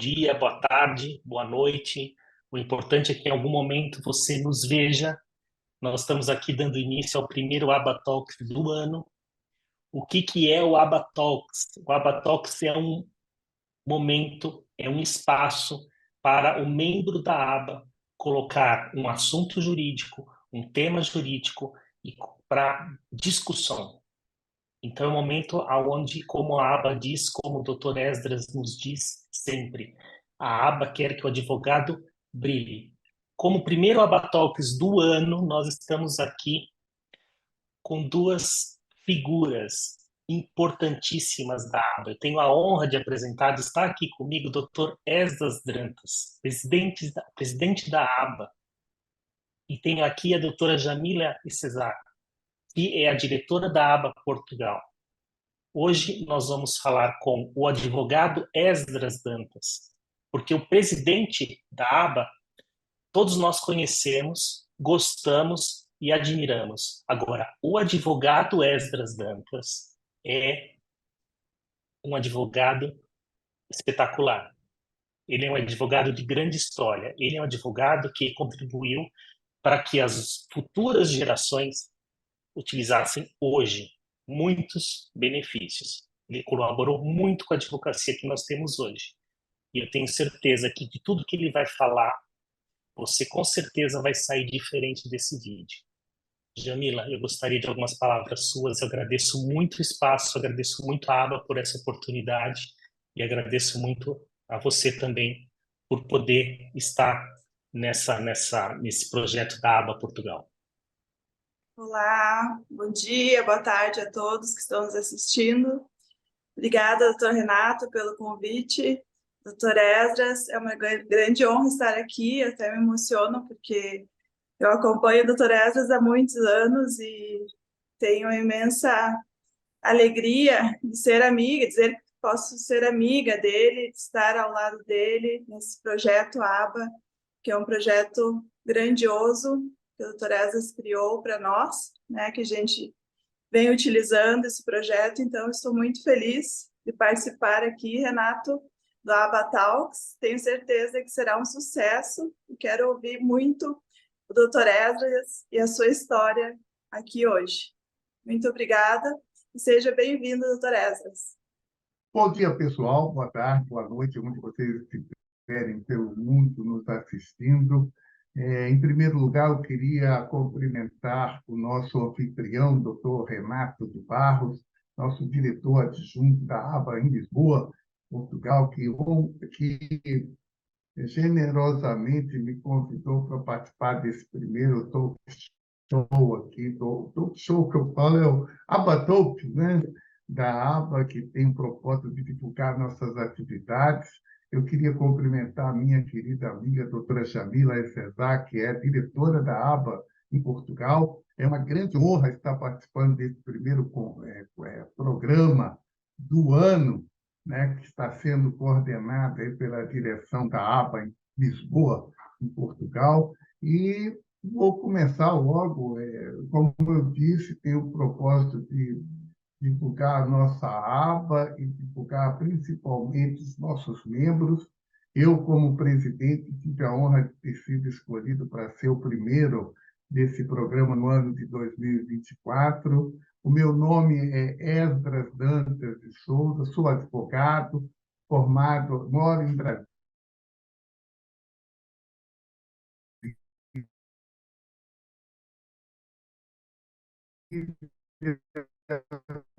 dia, boa tarde, boa noite. O importante é que em algum momento você nos veja. Nós estamos aqui dando início ao primeiro Aba Talks do ano. O que é o Aba Talks? O Aba Talks é um momento, é um espaço para o membro da aba colocar um assunto jurídico, um tema jurídico e para discussão. Então, é um momento onde, como a aba diz, como o Dr. Esdras nos diz sempre, a aba quer que o advogado brilhe. Como primeiro Aba Talks do ano, nós estamos aqui com duas figuras importantíssimas da aba. Eu tenho a honra de apresentar, está aqui comigo o Dr. Esdras Drantas, presidente da aba, e tenho aqui a doutora Jamila Cesar, que é a diretora da aba Portugal. Hoje nós vamos falar com o advogado Esdras Dantas, porque o presidente da aba todos nós conhecemos, gostamos e admiramos. Agora, o advogado Esdras Dantas é um advogado espetacular. Ele é um advogado de grande história. Ele é um advogado que contribuiu para que as futuras gerações utilizassem hoje muitos benefícios. Ele colaborou muito com a advocacia que nós temos hoje. E eu tenho certeza que de tudo que ele vai falar, você com certeza vai sair diferente desse vídeo. Jamila, eu gostaria de algumas palavras suas. Eu agradeço muito o espaço, agradeço muito a aba por essa oportunidade e agradeço muito a você também por poder estar nesse projeto da aba Portugal. Olá, bom dia, boa tarde a todos que estão nos assistindo. Obrigada, doutor Renato, pelo convite. Doutor Esdras, é uma grande honra estar aqui, eu até me emociono porque eu acompanho o doutor Esdras há muitos anos e tenho uma imensa alegria de ser amiga, dizer que posso ser amiga dele, de estar ao lado dele nesse projeto ABA, que é um projeto grandioso que o doutor Esdras criou para nós, né, que a gente vem utilizando esse projeto, então estou muito feliz de participar aqui, Renato, do ABA Talks. Tenho certeza que será um sucesso e quero ouvir muito o doutor Esdras e a sua história aqui hoje. Muito obrigada e seja bem-vindo, doutor Esdras. Bom dia, pessoal. Boa tarde, boa noite, onde vocês estiverem pelo mundo nos assistindo. Em primeiro lugar, eu queria cumprimentar o nosso anfitrião, doutor Renato de Barros, nosso diretor adjunto da ABA em Lisboa, Portugal, que generosamente me convidou para participar desse primeiro talk show aqui. O talk show que eu falo é o ABA Talk, né? Da ABA, que tem o propósito de divulgar nossas atividades. Eu queria cumprimentar a minha querida amiga, doutora Jamila Cesar, que é diretora da ABA em Portugal. É uma grande honra estar participando desse primeiro programa do ano, né, que está sendo coordenado aí pela direção da ABA em Lisboa, em Portugal. E vou começar logo. Como eu disse, tem o propósito de divulgar a nossa aba e divulgar principalmente os nossos membros. Eu, como presidente, tive a honra de ter sido escolhido para ser o primeiro desse programa no ano de 2024. O meu nome é Esdras Dantas de Souza, sou advogado, formado, moro em Brasília,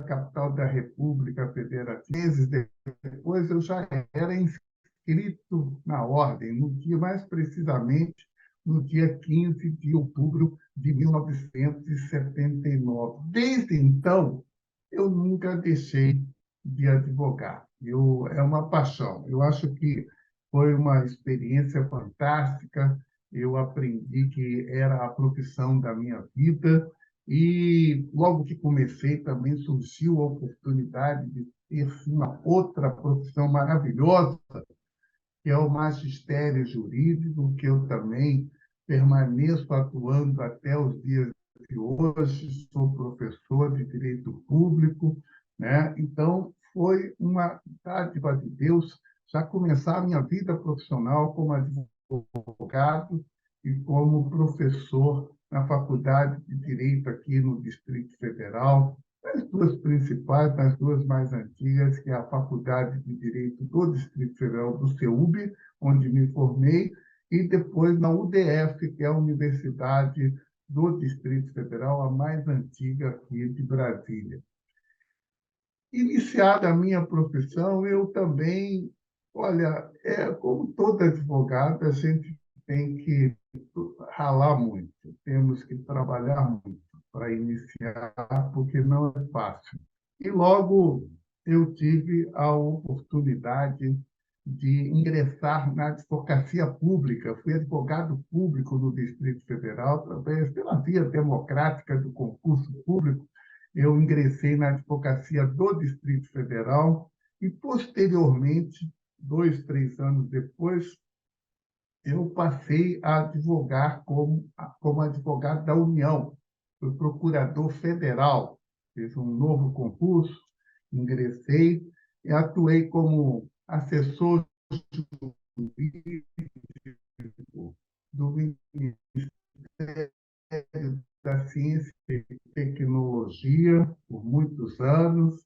capital da República Federativa. Meses depois, eu já era inscrito na ordem, no dia, mais precisamente, no dia 15 de outubro de 1979. Desde então, eu nunca deixei de advogar. É uma paixão. Eu acho que foi uma experiência fantástica. Eu aprendi que era a profissão da minha vida. E logo que comecei, também surgiu a oportunidade de ter uma outra profissão maravilhosa, que é o magistério jurídico, que eu também permaneço atuando até os dias de hoje. Sou professor de direito público, né? Então, foi uma dádiva de Deus já começar a minha vida profissional como advogado e como professor na Faculdade de Direito aqui no Distrito Federal, nas duas principais, nas duas mais antigas, que é a Faculdade de Direito do Distrito Federal do CEUB, onde me formei, e depois na UDF, que é a Universidade do Distrito Federal, a mais antiga aqui de Brasília. Iniciada a minha profissão, eu também, olha, como todo advogado, a gente tem que ralar muito, temos que trabalhar muito para iniciar, porque não é fácil. E logo eu tive a oportunidade de ingressar na advocacia pública. Fui advogado público no Distrito Federal, através pela via democrática do concurso público. Eu ingressei na advocacia do Distrito Federal e, posteriormente, 2, 3 anos depois, eu passei a advogar como advogado da União. Fui procurador federal, fiz um novo concurso, ingressei e atuei como assessor jurídico do Ministério da Ciência e Tecnologia por muitos anos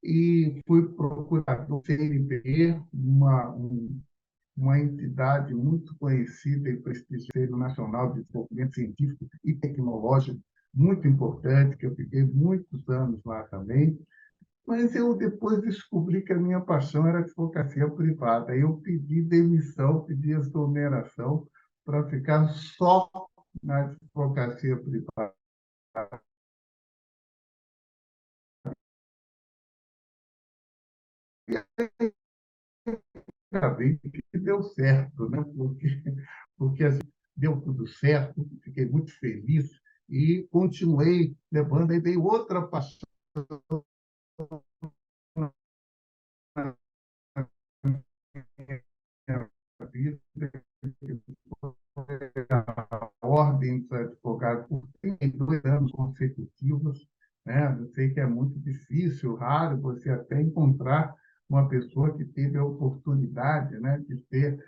e fui procurador CNPq, uma entidade muito conhecida e prestigiosa nacional de desenvolvimento científico e tecnológico, muito importante, que eu fiquei muitos anos lá também. Mas eu depois descobri que a minha paixão era a advocacia privada. Eu pedi demissão, pedi exoneração para ficar só na advocacia privada. Acabei que deu certo, né? Porque deu tudo certo, fiquei muito feliz e continuei levando. Aí veio outra paixão na minha vida, a Ordem dos Advogados por 32 anos consecutivos. Né? Eu sei que é muito difícil, raro, você até encontrar uma pessoa que teve a oportunidade, né, de ser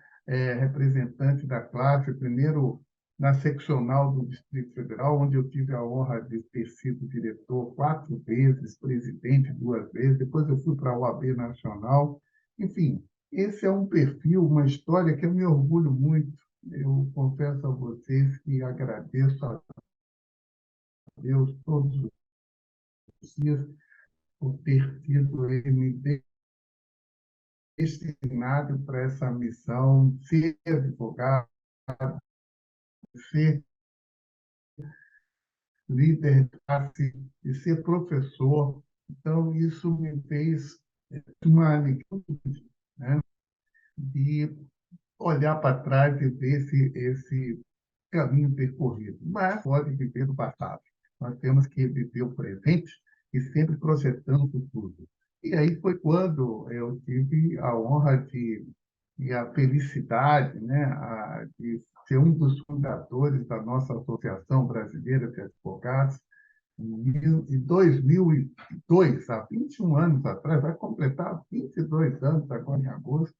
representante da classe, primeiro na seccional do Distrito Federal, onde eu tive a honra de ter sido diretor 4 vezes, presidente 2 vezes, depois eu fui para a OAB Nacional. Enfim, esse é um perfil, uma história que eu me orgulho muito. Eu confesso a vocês que agradeço a Deus todos os dias por ter sido ele destinado para essa missão de ser advogado, ser líder de classe, de ser professor. Então, isso me fez uma alegria, né, de olhar para trás e ver esse caminho percorrido. Mas pode viver do passado. Nós temos que viver o presente e sempre projetando o futuro. E aí foi quando eu tive a honra e a felicidade, né, de ser um dos fundadores da nossa Associação Brasileira de Advogados, em 2002, há 21 anos atrás, vai completar 22 anos agora em agosto.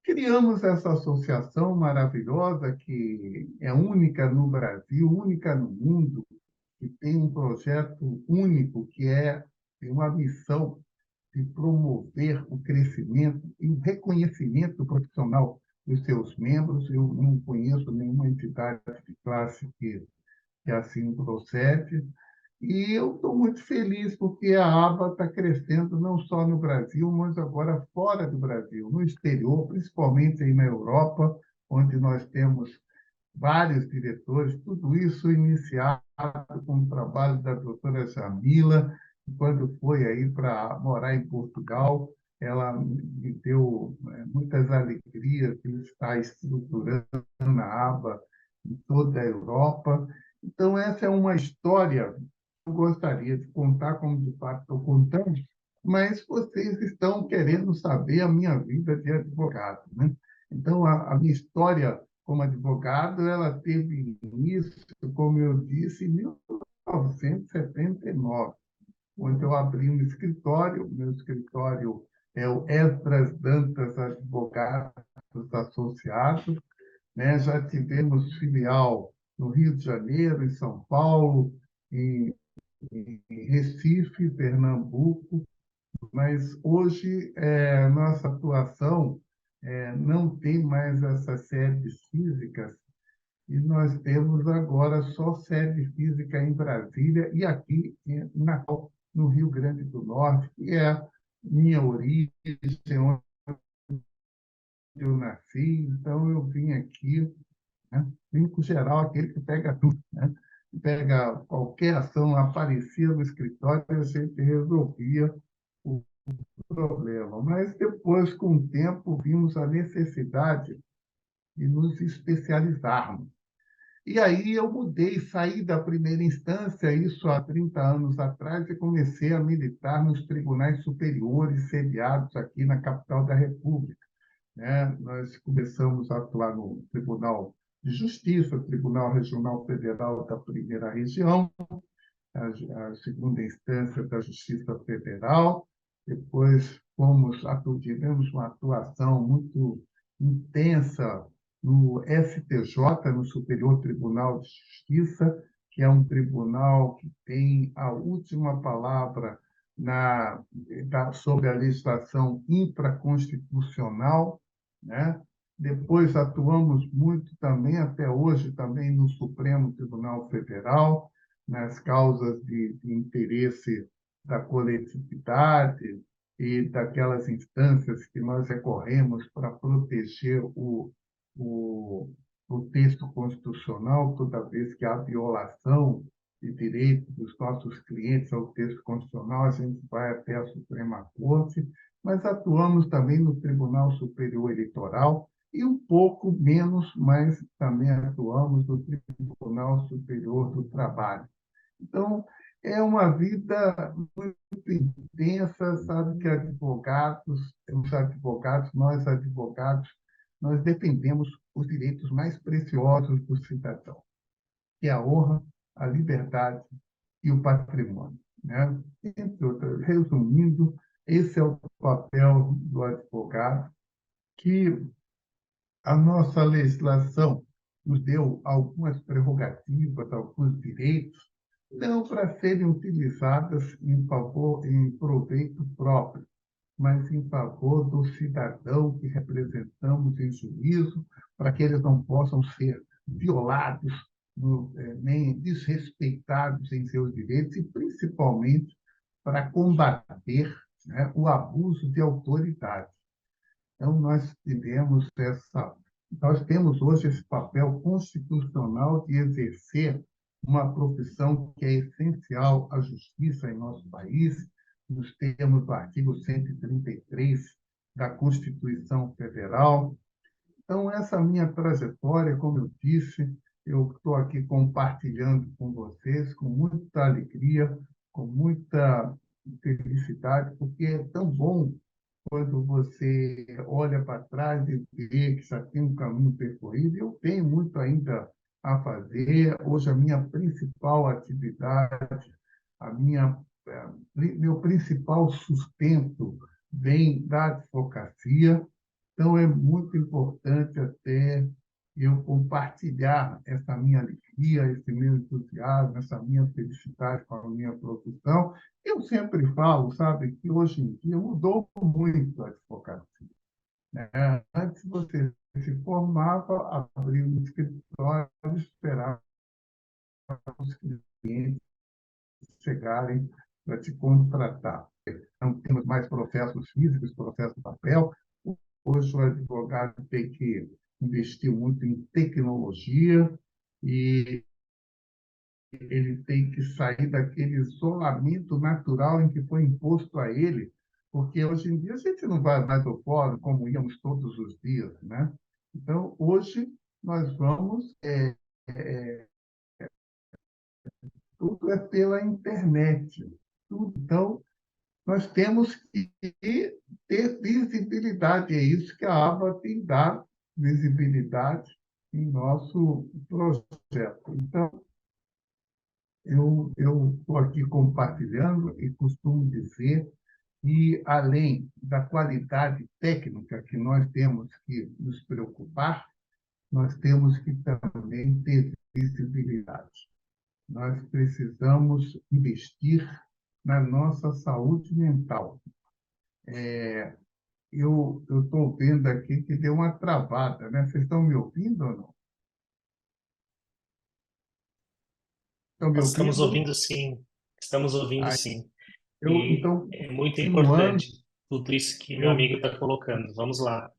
Criamos essa associação maravilhosa que é única no Brasil, única no mundo, que tem um projeto único, que tem uma missão de promover o crescimento e o reconhecimento profissional dos seus membros. Eu não conheço nenhuma entidade de classe que assim procede. E eu estou muito feliz porque a aba está crescendo não só no Brasil, mas agora fora do Brasil, no exterior, principalmente aí na Europa, onde nós temos vários diretores, tudo isso iniciado com o trabalho da doutora Jamila, que quando foi aí para morar em Portugal, ela me deu muitas alegrias de estar estruturando a aba em toda a Europa. Então, essa é uma história que eu gostaria de contar, como de fato estou contando, mas vocês estão querendo saber a minha vida de advogado, né? Então, a minha história como advogado, ela teve início, como eu disse, em 1979, onde eu abri um escritório. Meu escritório é o Esdras Dantas Advogados Associados, né? Já tivemos filial no Rio de Janeiro, em São Paulo, em, em Recife, Pernambuco, mas hoje nossa atuação não tem mais essas sedes físicas e nós temos agora só sede física em Brasília e aqui no Rio Grande do Norte, que é minha origem, onde eu nasci. Então, eu vim aqui, né? Clínico geral, aquele que pega tudo, né? Pega qualquer ação, aparecia no escritório e a gente resolvia o problema. Mas depois, com o tempo, vimos a necessidade de nos especializarmos. E aí eu mudei, saí da primeira instância, isso há 30 anos atrás, e comecei a militar nos tribunais superiores sediados aqui na capital da República, né? Nós começamos a atuar no Tribunal de Justiça, Tribunal Regional Federal da Primeira Região, a segunda instância da Justiça Federal. Depois tivemos uma atuação muito intensa no STJ, no Superior Tribunal de Justiça, que é um tribunal que tem a última palavra sobre a legislação infraconstitucional, né? Depois atuamos muito também, até hoje, também no Supremo Tribunal Federal, nas causas de interesse da coletividade e daquelas instâncias que nós recorremos para proteger o, o texto constitucional toda vez que há violação de direitos dos nossos clientes ao texto constitucional, a gente vai até a Suprema Corte, mas atuamos também no Tribunal Superior Eleitoral e um pouco menos, mas também atuamos no Tribunal Superior do Trabalho. Então, é uma vida muito intensa, sabe, que nós advogados, nós defendemos os direitos mais preciosos do cidadão, que é a honra, a liberdade e o patrimônio, né? Entre outras, resumindo, esse é o papel do advogado, que a nossa legislação nos deu algumas prerrogativas, alguns direitos, não para serem utilizadas em proveito próprio, mas em favor do cidadão que representamos em juízo, para que eles não possam ser violados, nem desrespeitados em seus direitos, e principalmente para combater, né, o abuso de autoridade. Então, nós temos hoje esse papel constitucional de exercer uma profissão que é essencial à justiça em nosso país, nos termos do artigo 133 da Constituição Federal. Então, essa minha trajetória, como eu disse, eu estou aqui compartilhando com vocês com muita alegria, com muita felicidade, porque é tão bom quando você olha para trás e vê que já tem um caminho percorrido. Eu tenho muito ainda a fazer. Hoje, a minha principal atividade, meu principal sustento vem da advocacia. Então, é muito importante até eu compartilhar essa minha alegria, esse meu entusiasmo, essa minha felicidade com a minha profissão. Eu sempre falo, sabe, que hoje em dia mudou muito a advocacia, né? Antes você se formava, abria um escritório, esperava os clientes chegarem para te contratar. Não temos mais processos físicos, processos de papel. Hoje o advogado tem que investir muito em tecnologia e ele tem que sair daquele isolamento natural em que foi imposto a ele, porque hoje em dia a gente não vai mais ao fórum como íamos todos os dias, né? Então, hoje nós vamos, tudo é pela internet. Tudo. Então, nós temos que ter visibilidade, é isso que a ABA tem dado, visibilidade em nosso projeto. Então, eu estou aqui compartilhando e costumo dizer E, além da qualidade técnica que nós temos que nos preocupar, nós temos que também ter visibilidade. Nós precisamos investir na nossa saúde mental. Eu estou vendo aqui que deu uma travada, né? Vocês estão me ouvindo ou não? Estão me Nós estamos ouvindo? ouvindo sim, estamos ouvindo Ah, sim. E então, é muito continuando, importante tudo isso que meu eu amigo está colocando. Vamos lá.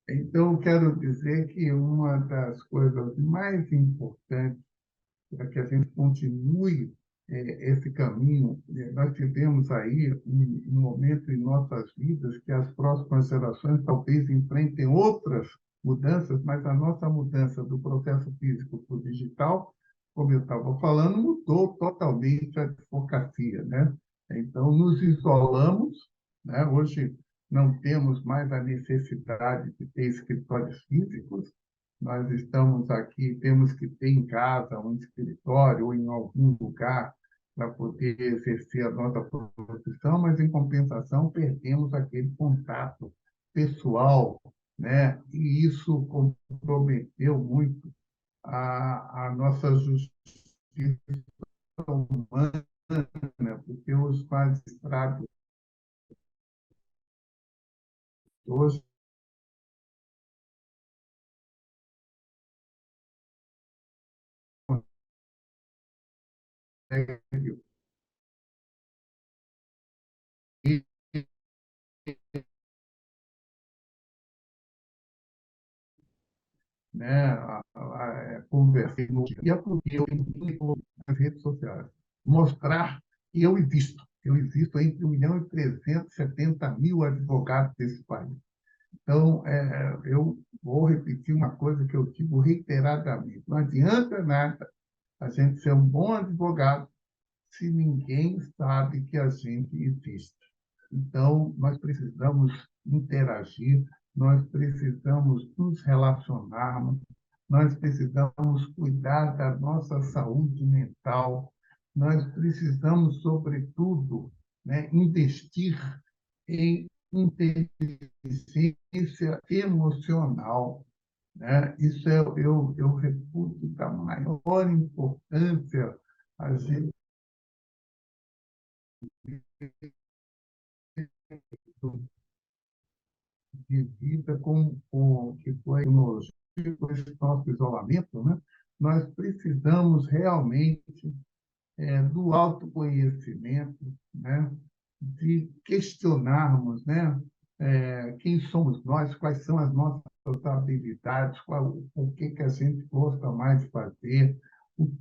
Então, quero dizer que uma das coisas mais importantes para que a gente continue esse caminho, nós tivemos aí um momento em nossas vidas que as próximas gerações talvez enfrentem outras mudanças, mas a nossa mudança do processo físico para o digital, como eu estava falando, mudou totalmente a advocacia, né? Então, nos isolamos, né? Hoje não temos mais a necessidade de ter escritórios físicos, nós estamos aqui, temos que ter em casa um escritório ou em algum lugar para poder exercer a nossa profissão, mas, em compensação, perdemos aquele contato pessoal, né? E isso comprometeu muito a nossa justiça humana, porque os magistrados hoje conseguem, né, conversar e é porque eu tenho nas redes sociais mostrar que eu existo entre 1.370.000 advogados desse país. Então, eu vou repetir uma coisa que eu digo reiteradamente: não adianta nada a gente ser um bom advogado se ninguém sabe que a gente existe. Então, nós precisamos interagir, nós precisamos nos relacionarmos, nós precisamos cuidar da nossa saúde mental, nós precisamos, sobretudo, né, investir em inteligência emocional, né? Isso eu reputo da maior importância a gente de vida que foi com esse nosso isolamento, né? Nós precisamos realmente do autoconhecimento, né? De questionarmos, né? Quem somos nós, quais são as nossas habilidades, o que a gente gosta mais de fazer,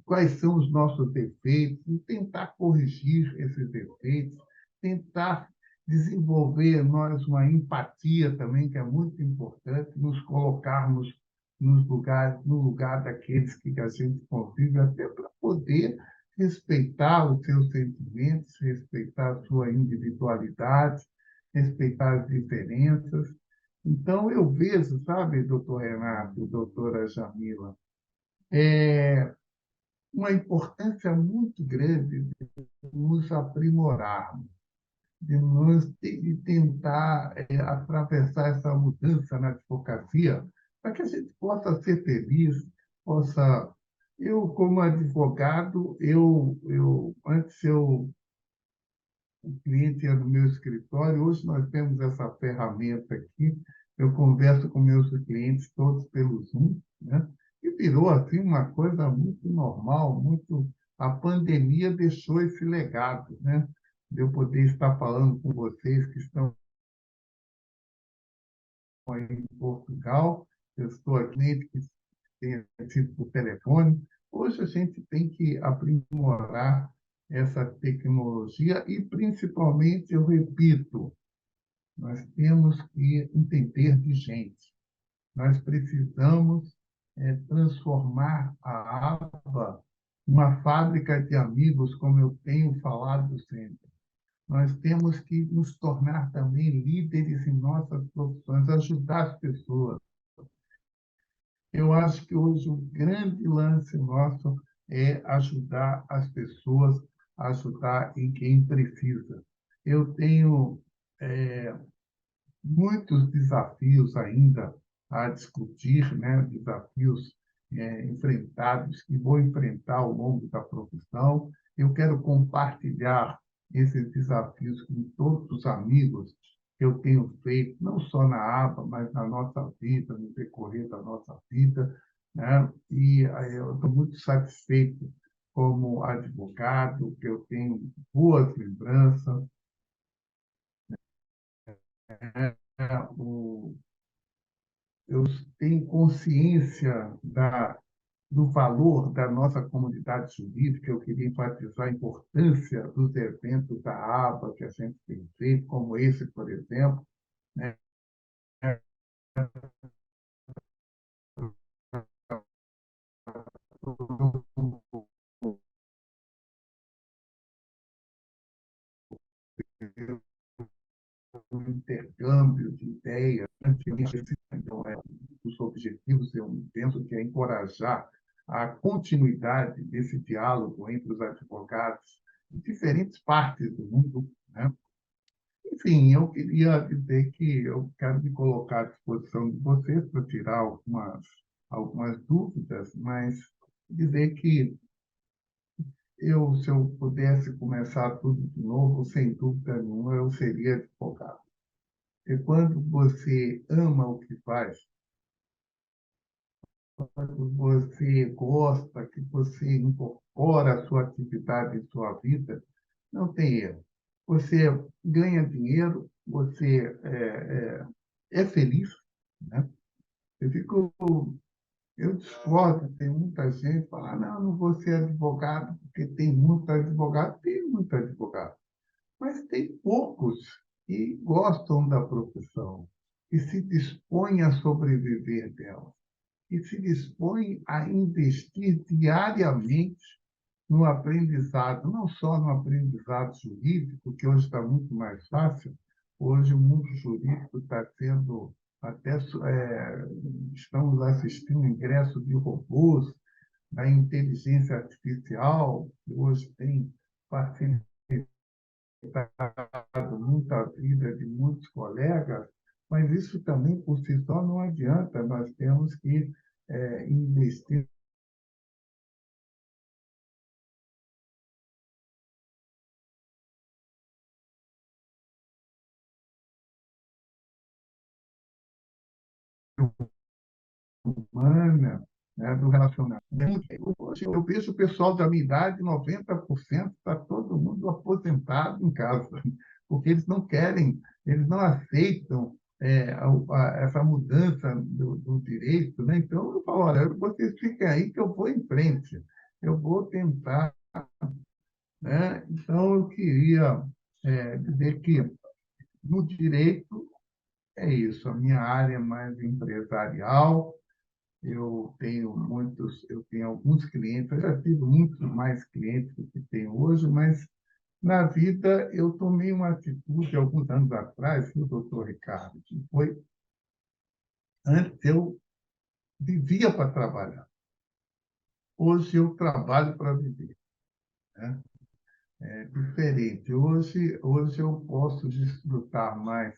quais são os nossos defeitos, e tentar corrigir esses defeitos, tentar desenvolver em nós uma empatia também, que é muito importante, nos colocarmos no lugar daqueles que a gente convive, até para poder respeitar os seus sentimentos, respeitar a sua individualidade, respeitar as diferenças. Então, eu vejo, sabe, doutor Renato, doutora Jamila, uma importância muito grande de nos aprimorarmos, de tentar atravessar essa mudança na advocacia, para que a gente possa ser feliz, possa... Eu, como advogado, antes o cliente ia no meu escritório, hoje nós temos essa ferramenta aqui, eu converso com meus clientes todos pelo Zoom, né? E virou assim uma coisa muito normal, muito... A pandemia deixou esse legado, né? De eu poder estar falando com vocês que estão aí em Portugal, eu estou aqui, que tem sido por telefone. Hoje a gente tem que aprimorar essa tecnologia e, principalmente, eu repito, nós temos que entender de gente. Nós precisamos transformar a ABA uma fábrica de amigos, como eu tenho falado sempre. Nós temos que nos tornar também líderes em nossas profissões, ajudar as pessoas. Eu acho que hoje o grande lance nosso é ajudar as pessoas, ajudar em quem precisa. eu tenho muitos desafios ainda a discutir, né? Desafios enfrentados que vou enfrentar ao longo da profissão. Eu quero compartilhar esses desafios com todos os amigos que eu tenho feito, não só na ABA, mas na nossa vida, no decorrer da nossa vida, né? E eu estou muito satisfeito como advogado, que eu tenho boas lembranças, né? Eu tenho consciência do valor da nossa comunidade jurídica. Eu queria enfatizar a importância dos eventos da ABA que a gente tem feito, como esse, por exemplo, né? Um intercâmbio de ideias. Então, os objetivos, eu penso que é encorajar a continuidade desse diálogo entre os advogados de diferentes partes do mundo, né? Enfim, eu queria dizer que eu quero me colocar à disposição de vocês para tirar algumas dúvidas, mas dizer que se eu pudesse começar tudo de novo, sem dúvida nenhuma, eu seria advogado. E quando você ama o que faz, quando você gosta, que você incorpora a sua atividade em sua vida, não tem erro. Você ganha dinheiro, você é feliz, né? Eu fico, eu discordo, tem muita gente que fala, não, não vou ser advogado, porque tem muito advogado. Tem muito advogado, mas tem poucos que gostam da profissão, que se dispõem a sobreviver dela, que se dispõem a investir diariamente no aprendizado, não só no aprendizado jurídico, que hoje está muito mais fácil. Hoje o mundo jurídico está sendo até estamos assistindo o ingresso de robôs, da inteligência artificial, que hoje tem facilitado muito a vida de muitos colegas, mas isso também por si só não adianta. Nós temos que investir humana, né, do relacionamento. Hoje eu vejo o pessoal da minha idade, 90% está todo mundo aposentado em casa, porque eles não querem, eles não aceitam essa mudança do direito, né? Então, eu falo, olha, vocês fiquem aí que eu vou em frente, eu vou tentar, né? Então, eu queria dizer que no direito é isso, a minha área é mais empresarial. Eu tenho alguns clientes, eu já tive muitos mais clientes do que tenho hoje, mas na vida eu tomei uma atitude alguns anos atrás, viu, doutor Ricardo, que foi, antes eu vivia para trabalhar, hoje eu trabalho para viver, né? É diferente. Hoje eu posso desfrutar mais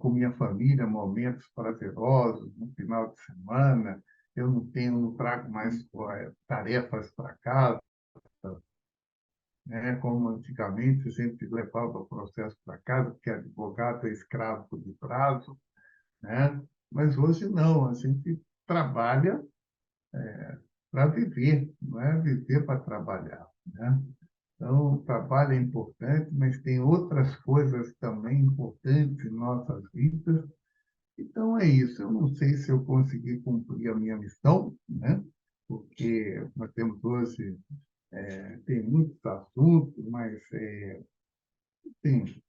com minha família, momentos prazerosos no final de semana. Eu não trago mais tarefas para casa, né? Como antigamente a gente levava o processo para casa, porque advogado é escravo de prazo, né? Mas hoje não, a gente trabalha para viver, não é viver para trabalhar, né? Então, o trabalho é importante, mas tem outras coisas também importantes em nossas vidas. Então, é isso. Eu não sei se eu consegui cumprir a minha missão, né? Porque nós temos hoje, tem muitos assuntos, mas, sim,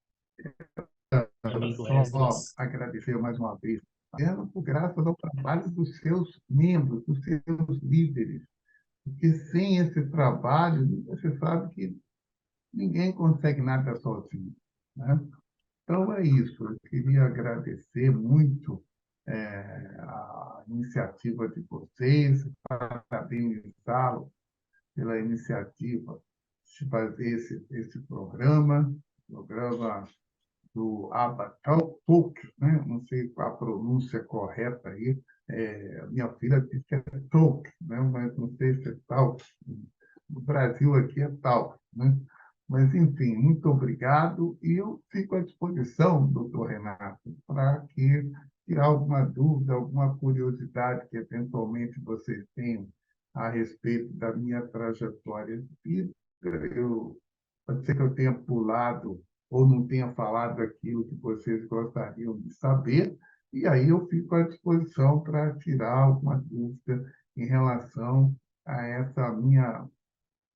Amigo só Esdras. agradecer mais uma vez, por graças ao trabalho dos seus membros, dos seus líderes, porque sem esse trabalho, você sabe que ninguém consegue nada sozinho, né? Então, é isso. Eu queria agradecer muito a iniciativa de vocês, parabenizá-lo pela iniciativa de fazer esse programa. programa do Abatalk, né? Não sei qual a pronúncia correta aí. Minha filha disse que é talk, né? Mas não sei se é talk. No Brasil aqui é talk, né? Mas, enfim, muito obrigado e eu fico à disposição, doutor Renato, para que tirar alguma dúvida, alguma curiosidade que eventualmente vocês tenham a respeito da minha trajetória de vida. Pode ser que eu tenha pulado ou não tenha falado aquilo que vocês gostariam de saber, e aí eu fico à disposição para tirar alguma dúvida em relação a essa minha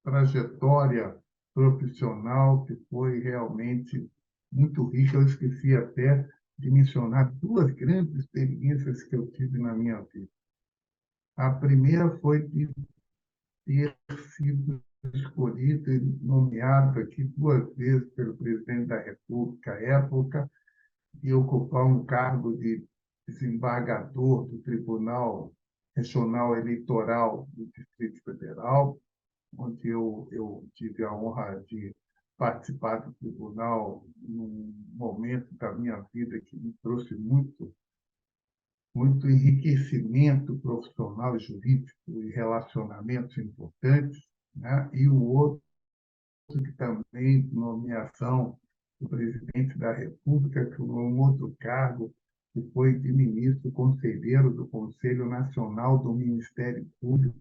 trajetória profissional, que foi realmente muito rica. Eu esqueci até de mencionar duas grandes experiências que eu tive na minha vida. A primeira foi de ter sido escolhido e nomeado aqui duas vezes pelo presidente da República à época e ocupar um cargo de desembargador do Tribunal Regional Eleitoral do Distrito Federal, onde eu tive a honra de participar do tribunal num momento da minha vida que me trouxe muito enriquecimento profissional e jurídico e relacionamentos importantes, né? E o outro que também, nomeação do presidente da República, que um outro cargo, que foi de ministro conselheiro do Conselho Nacional do Ministério Público,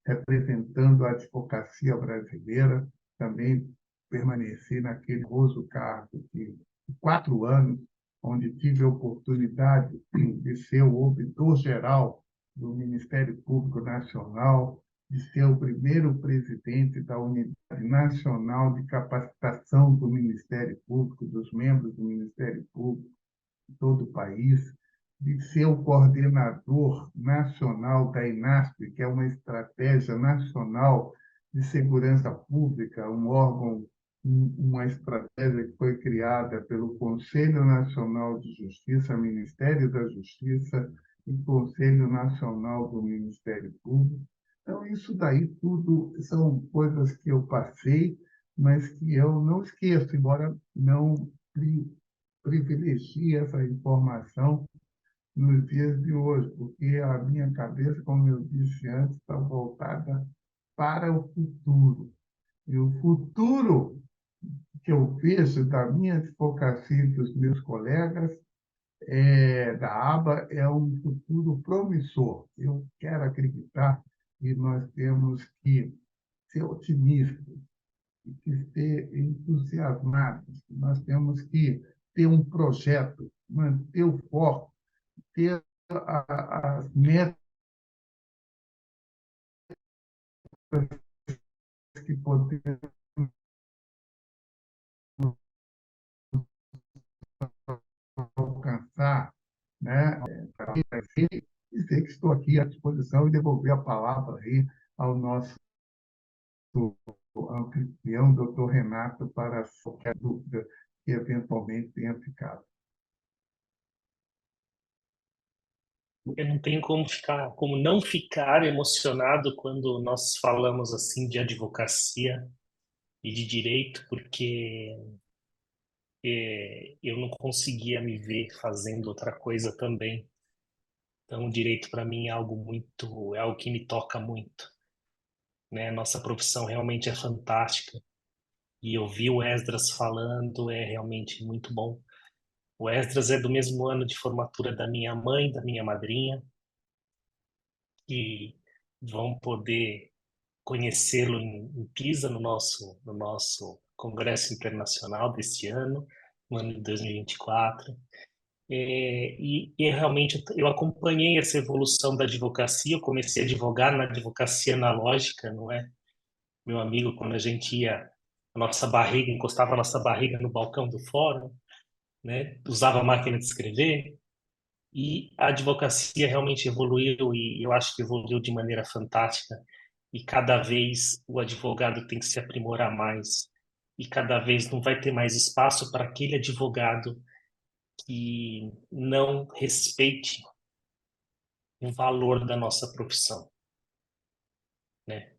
representando a advocacia brasileira, também permaneci naquele honroso cargo de 4 anos, onde tive a oportunidade de ser o ouvidor-geral do Ministério Público Nacional, de ser o primeiro presidente da Unidade Nacional de Capacitação do Ministério Público, dos membros do Ministério Público de todo o país, de ser o coordenador nacional da INASP, que é uma estratégia nacional de segurança pública, um órgão, uma estratégia que foi criada pelo Conselho Nacional de Justiça, Ministério da Justiça e Conselho Nacional do Ministério Público. Então, isso daí tudo são coisas que eu passei, mas que eu não esqueço, embora não privilegie essa informação nos dias de hoje, porque a minha cabeça, como eu disse antes, está voltada para o futuro. E o futuro que eu vejo da minha advocacia e dos meus colegas da ABA é um futuro promissor. Eu quero acreditar que nós temos que ser otimistas, e que ser entusiasmados. Nós temos que ter um projeto, manter o foco, ter as metas que podemos alcançar, né? E dizer que estou aqui à disposição e devolver a palavra aí ao nosso anfitrião, doutor Renato, para qualquer dúvida que eventualmente tenha ficado. Eu não tenho como não ficar emocionado quando nós falamos assim de advocacia e de direito, porque eu não conseguia me ver fazendo outra coisa também. Então, o direito para mim é algo que me toca muito, né? Nossa profissão realmente é fantástica e ouvir o Esdras falando é realmente muito bom. O Esdras é do mesmo ano de formatura da minha mãe, da minha madrinha, e vão poder conhecê-lo em Pisa, no nosso Congresso Internacional deste ano, no ano de 2024. E realmente eu acompanhei essa evolução da advocacia. Eu comecei a advogar na advocacia analógica, não é? Meu amigo, quando a gente ia, encostava a nossa barriga no balcão do fórum, né? Usava a máquina de escrever. E a advocacia realmente evoluiu, e eu acho que evoluiu de maneira fantástica. E cada vez o advogado tem que se aprimorar mais. E cada vez não vai ter mais espaço para aquele advogado que não respeite o valor da nossa profissão, né?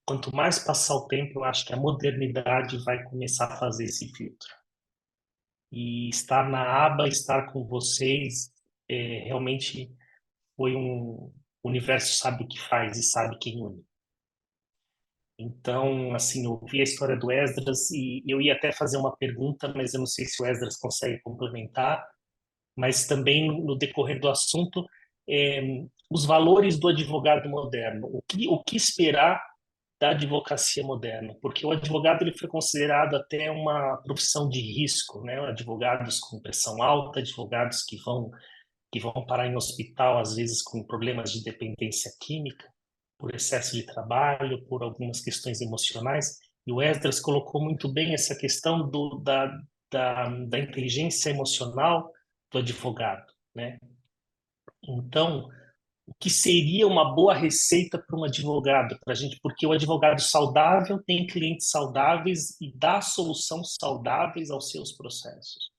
quanto mais passar o tempo, eu acho que a modernidade vai começar a fazer esse filtro. E estar na aba, estar com vocês, realmente foi o universo sabe o que faz e sabe quem une. Então, assim, eu vi a história do Esdras e eu ia até fazer uma pergunta, mas eu não sei se o Esdras consegue complementar, mas também no decorrer do assunto, os valores do advogado moderno. O que esperar da advocacia moderna? Porque o advogado ele foi considerado até uma profissão de risco, né? Advogados com pressão alta, advogados que vão parar em hospital, às vezes com problemas de dependência química, por excesso de trabalho, por algumas questões emocionais. E o Esdras colocou muito bem essa questão da inteligência emocional do advogado, né? Então, o que seria uma boa receita para um advogado, para a gente, porque o advogado saudável tem clientes saudáveis e dá soluções saudáveis aos seus processos.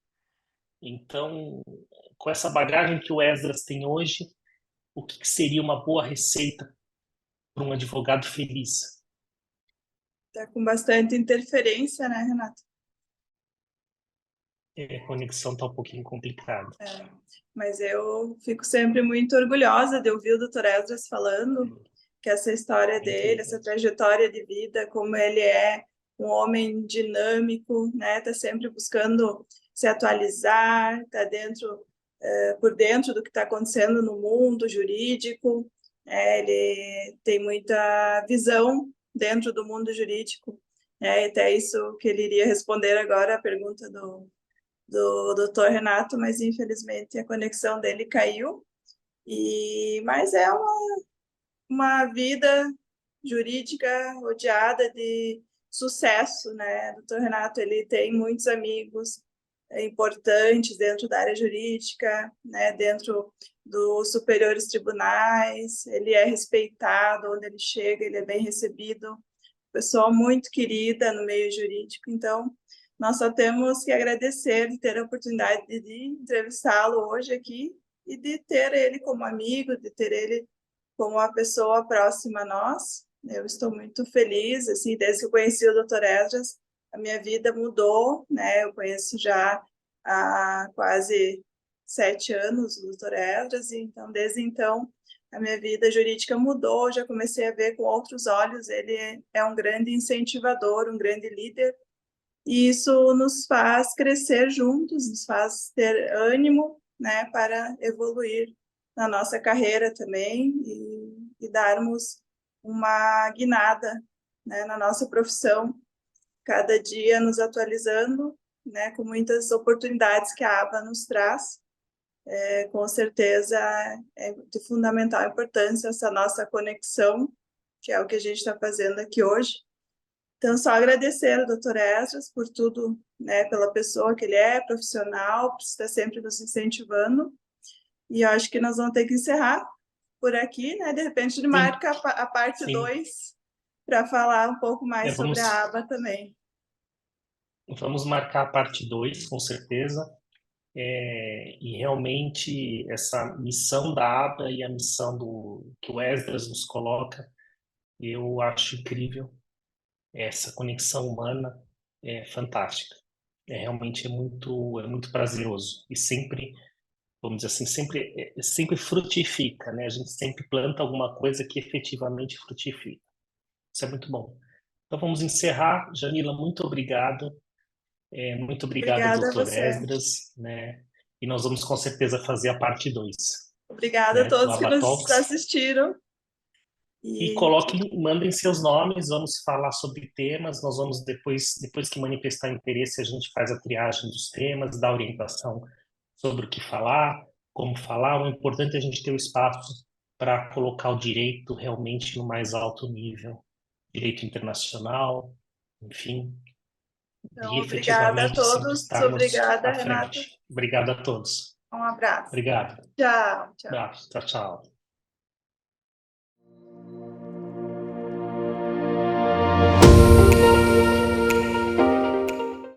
Então, com essa bagagem que o Esdras tem hoje, o que seria uma boa receita para um advogado feliz? Tá com bastante interferência, né, Renato? A conexão está um pouquinho complicada. Mas eu fico sempre muito orgulhosa de ouvir o Dr. Esdras falando que essa história dele, essa trajetória de vida, como ele é um homem dinâmico, né? Tá sempre buscando se atualizar, tá por dentro do que está acontecendo no mundo jurídico. Ele tem muita visão dentro do mundo jurídico. Até isso que ele iria responder agora, a pergunta do Dr. Renato, mas infelizmente a conexão dele caiu. Mas é uma vida jurídica rodeada de sucesso, né? O Dr. Renato, ele tem muitos amigos importantes dentro da área jurídica, né? Dentro dos superiores tribunais, ele é respeitado onde ele chega, ele é bem recebido, pessoa muito querida no meio jurídico. Então, nós só temos que agradecer de ter a oportunidade de entrevistá-lo hoje aqui e de ter ele como amigo, de ter ele como uma pessoa próxima a nós. Eu estou muito feliz, assim, desde que eu conheci o Dr. Esdras, a minha vida mudou, né? Eu conheço já há quase 7 anos o Dr. Esdras, e então, desde então, a minha vida jurídica mudou, já comecei a ver com outros olhos. Ele é um grande incentivador, um grande líder, e isso nos faz crescer juntos, nos faz ter ânimo, né, para evoluir na nossa carreira também e darmos uma guinada, né, na nossa profissão, cada dia nos atualizando, né, com muitas oportunidades que a aba nos traz. Com certeza é de fundamental importância essa nossa conexão, que é o que a gente está fazendo aqui hoje. Então, só agradecer ao Dr. Esdras por tudo, né, pela pessoa que ele é, profissional, por estar sempre nos incentivando. E eu acho que nós vamos ter que encerrar por aqui, né? De repente, ele marca a parte 2 para falar um pouco mais sobre a aba também. Vamos marcar a parte 2, com certeza. E realmente essa missão da aba e a missão que o Esdras nos coloca, eu acho incrível. Essa conexão humana é fantástica. Realmente é muito prazeroso e sempre, vamos dizer assim, sempre frutifica, né? A gente sempre planta alguma coisa que efetivamente frutifica. Isso é muito bom. Então vamos encerrar. Janila, muito obrigado. Muito obrigado, Obrigada Dr. a você. Esdras, né? E nós vamos com certeza fazer a parte 2. Obrigada, né, a todos que nos assistiram. E mandem seus nomes, vamos falar sobre temas, nós vamos depois que manifestar interesse, a gente faz a triagem dos temas, dá orientação sobre o que falar, como falar. O importante é a gente ter o espaço para colocar o direito realmente no mais alto nível, direito internacional, enfim. Então, E obrigada a todos. Obrigada, Renato. Obrigado a todos. Um abraço. Obrigado. Tchau. Tchau.